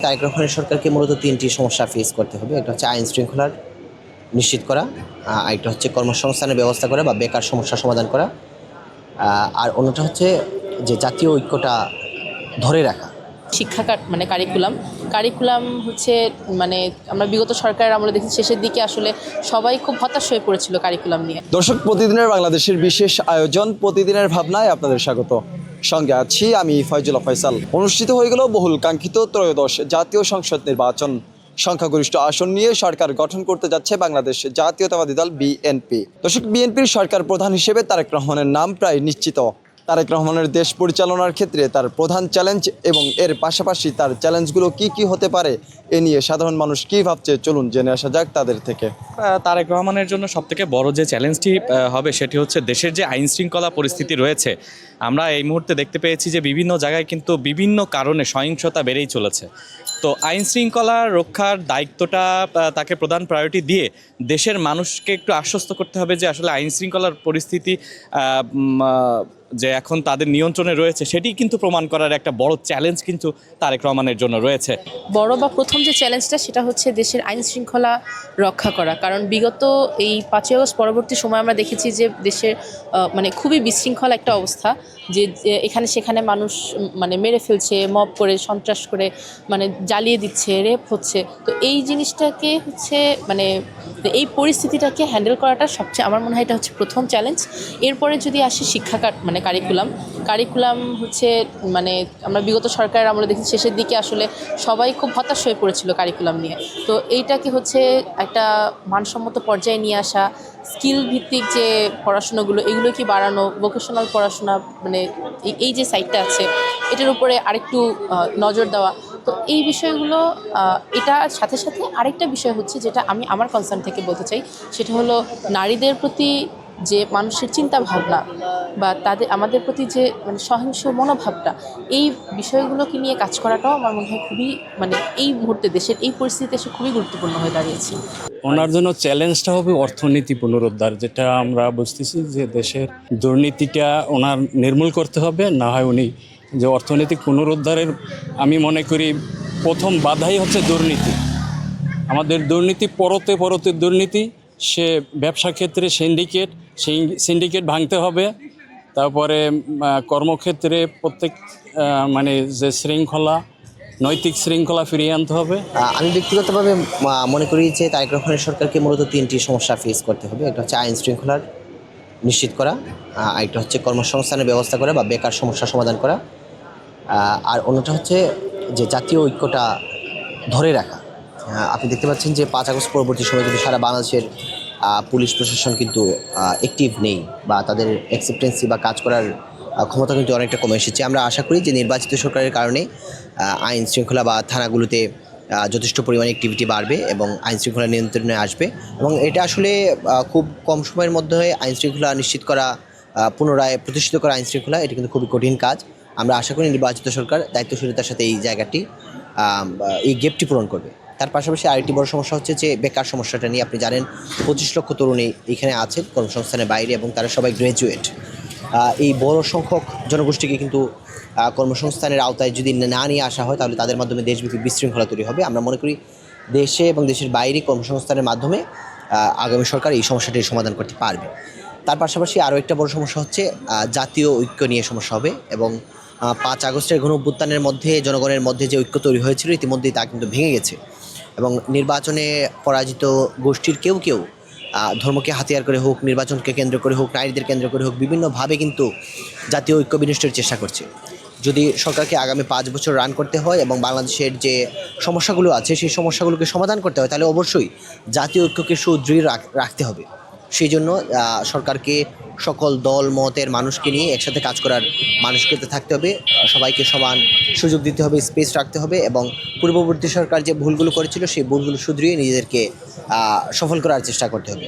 তারেক রহমানের সরকারকে মূলত তিনটি সমস্যা ফেস করতে হবে। একটা হচ্ছে আইন শৃঙ্খলার নিশ্চিত করা, আরেকটা হচ্ছে কর্মসংস্থানের ব্যবস্থা করা বা বেকার সমস্যার সমাধান করা, আর অন্যটা হচ্ছে যে জাতীয় ঐক্যটা ধরে রাখা। শিক্ষা কারিকুলাম হচ্ছে আমরা বিগত সরকারের আমলে দেখি শেষের দিকে আসলে সবাই খুব হতাশ হয়ে পড়েছিল কারিকুলাম নিয়ে। দর্শক, প্রতিদিনের বাংলাদেশের বিশেষ আয়োজন প্রতিদিনের ভাবনায় আপনাদের স্বাগত। সঙ্গে আছি আমি ফয়জুল্লাহ ফয়সাল। অনুষ্ঠিত হয়ে গেল বহুল কাঙ্ক্ষিত ত্রয়োদশ জাতীয় সংসদ নির্বাচন। সংখ্যাগরিষ্ঠ আসন নিয়ে সরকার গঠন করতে যাচ্ছে বাংলাদেশ জাতীয়তাবাদী দল বিএনপি। দর্শক, বিএনপির সরকার প্রধান হিসেবে তারেক রহমানের নাম প্রায় নিশ্চিত। তারেক রহমানের দেশ পরিচালনার ক্ষেত্রে তার প্রধান চ্যালেঞ্জ এবং এর পাশাপাশি তার চ্যালেঞ্জগুলো কি হতে পারে এ নিয়ে সাধারণ মানুষ কি ভাবছে, চলুন জেনে আসা যাক তাদের থেকে। তারেক রহমানের জন্য সবথেকে বড় যে চ্যালেঞ্জটি হবে সেটি হচ্ছে দেশের যে আইন শৃঙ্খলা পরিস্থিতি রয়েছে। আমরা এই মুহূর্তে দেখতে পেয়েছি যে বিভিন্ন জায়গায় কিন্তু বিভিন্ন কারণে সহিংসতা বেড়েই চলেছে। তো আইন শৃঙ্খলা রক্ষার দায়িত্বটা তাকে প্রধান প্রায়োরিটি দিয়ে দেশের মানুষকে একটু আশ্বস্ত করতে হবে যে আসলে আইন শৃঙ্খলার পরিস্থিতি যে এখন তাদের নিয়ন্ত্রণে রয়েছে সেটি কিন্তু প্রমাণ করার একটা বড় চ্যালেঞ্জ কিন্তু তারেক রহমানের জন্য রয়েছে। বড় বা প্রথম যে চ্যালেঞ্জটা সেটা হচ্ছে দেশের আইন শৃঙ্খলা রক্ষা করা। কারণ বিগত এই 5ই আগস্ট পরবর্তী সময় আমরা দেখেছি যে দেশের খুবই বিশৃঙ্খল একটা অবস্থা, যে এখানে সেখানে মানুষ মেরে ফেলছে, মব করে, সন্ত্রাস করে, জ্বালিয়ে দিচ্ছে, রেপ হচ্ছে। তো এই জিনিসটাকে হচ্ছে এই পরিস্থিতিটাকে হ্যান্ডেল করাটা সবচেয়ে, আমার মনে হয় এটা হচ্ছে প্রথম চ্যালেঞ্জ। এরপরে যদি আসি শিক্ষা কারিকুলাম হচ্ছে আমরা বিগত সরকারের আমলে দেখি শেষের দিকে আসলে সবাই খুব হতাশ হয়ে পড়েছিল কারিকুলাম নিয়ে। তো এইটাকে হচ্ছে একটা মানসম্মত পর্যায়ে নিয়ে আসা, স্কিল ভিত্তিক যে পড়াশোনাগুলো এগুলো কি বাড়ানো, ভোকেশনাল পড়াশোনা এই যে সাইডটা আছে এটার উপরে আরেকটু নজর দেওয়া। তো এই বিষয়গুলো, এটার সাথে সাথে আরেকটা বিষয় হচ্ছে যেটা আমি আমার কনসার্ন থেকে বলতে চাই, সেটা হলো নারীদের প্রতি যে মানুষের চিন্তা ভাবনা বা আমাদের প্রতি যে সহিংস মনোভাবটা, এই বিষয়গুলোকে নিয়ে কাজ করাটাও আমার মনে হয় খুবই এই মুহূর্তে দেশের এই পরিস্থিতিতে এসে খুবই গুরুত্বপূর্ণ হয়ে দাঁড়িয়েছে। ওনার জন্য চ্যালেঞ্জটা হবে অর্থনীতি পুনরুদ্ধার, যেটা আমরা বুঝতেছি যে দেশের দুর্নীতিটা ওনার নির্মূল করতে হবে। না হয় উনি যে অর্থনৈতিক পুনরুদ্ধারের, আমি মনে করি প্রথম বাধাই হচ্ছে দুর্নীতি। আমাদের দুর্নীতি পরতে দুর্নীতি, সে ব্যবসা ক্ষেত্রে সিন্ডিকেট ভাঙতে হবে। তারপরে কর্মক্ষেত্রে প্রত্যেক যে শৃঙ্খলা, নৈতিক শৃঙ্খলা ফিরিয়ে আনতে হবে। আমি ব্যক্তিগতভাবে মনে করি যে তারেক রহমানের সরকারকে মূলত তিনটি সমস্যা ফেস করতে হবে। একটা হচ্ছে আইন শৃঙ্খলার নিশ্চিত করা, আরেকটা হচ্ছে কর্মসংস্থানের ব্যবস্থা করা বা বেকার সমস্যার সমাধান করা, আর অন্যটা হচ্ছে যে জাতীয় ঐক্যটা ধরে রাখা। আপনি দেখতে পাচ্ছেন যে 5 আগস্ট পরবর্তী সময় কিন্তু সারা বাংলাদেশের পুলিশ প্রশাসন কিন্তু অ্যাক্টিভ নেই, বা তাদের অ্যাকসেপ্টেন্সি বা কাজ করার ক্ষমতা কিন্তু অনেকটা কমে এসেছে। আমরা আশা করি যে নির্বাচিত সরকারের কারণে আইন শৃঙ্খলা বা থানাগুলোতে যথেষ্ট পরিমাণে অ্যাক্টিভিটি বাড়বে এবং আইন শৃঙ্খলা নিয়ন্ত্রণে আসবে। এবং এটা আসলে খুব কম সময়ের মধ্যে আইন শৃঙ্খলা নিশ্চিত করা, পুনরায় প্রতিষ্ঠিত করা আইন শৃঙ্খলা, এটা কিন্তু খুবই কঠিন কাজ। আমরা আশা করি নির্বাচিত সরকার দায়িত্বশীলতার সাথে এই গ্যাপটি পূরণ করবে। তার পাশাপাশি আরেকটি বড় সমস্যা হচ্ছে যে বেকার সমস্যাটা নিয়ে। আপনি জানেন 25 লক্ষ তরুণী এখানে আছে কর্মসংস্থানের বাইরে এবং তারা সবাই গ্র্যাজুয়েট। এই বড় সংখ্যক জনগোষ্ঠীকে কিন্তু কর্মসংস্থানের আওতায় যদি না নিয়ে আসা হয়, তাহলে তাদের মাধ্যমে দেশব্যাপী বিশৃঙ্খলা তৈরি হবে। আমরা মনে করি দেশে এবং দেশের বাইরে কর্মসংস্থানের মাধ্যমে আগামী সরকার এই সমস্যাটির সমাধান করতে পারবে। তার পাশাপাশি আরও একটা বড় সমস্যা হচ্ছে জাতীয় ঐক্য নিয়ে সমস্যা হবে। এবং 5 আগস্টের গণঅভ্যুত্থানের মধ্যে জনগণের মধ্যে যে ঐক্য তৈরি হয়েছিল ইতিমধ্যেই তা কিন্তু ভেঙে গেছে। এবং নির্বাচনে পরাজিত গোষ্ঠীর কেউ ধর্মকে হাতিয়ার করে হোক, নির্বাচনকে কেন্দ্র করে হোক, নারীদের কেন্দ্র করে হোক, বিভিন্নভাবে কিন্তু জাতীয় ঐক্য বিনষ্টের চেষ্টা করছে। যদি সরকারকে আগামী 5 বছর রান করতে হয় এবং বাংলাদেশের যে সমস্যাগুলো আছে সেই সমস্যাগুলোকে সমাধান করতে হয়, তাহলে অবশ্যই জাতীয় ঐক্যকে সুদৃঢ় রাখতে হবে। সেই জন্য সরকারকে সকল দল মতের মানুষকে নিয়ে একসাথে কাজ করার মানুষকে থাকতে হবে, সবাইকে সমান সুযোগ দিতে হবে, স্পেস রাখতে হবে এবং পূর্ববর্তী সরকার যে ভুলগুলো করেছিল সেই ভুলগুলো শুধরিয়ে নিজেদেরকে সফল করার চেষ্টা করতে হবে।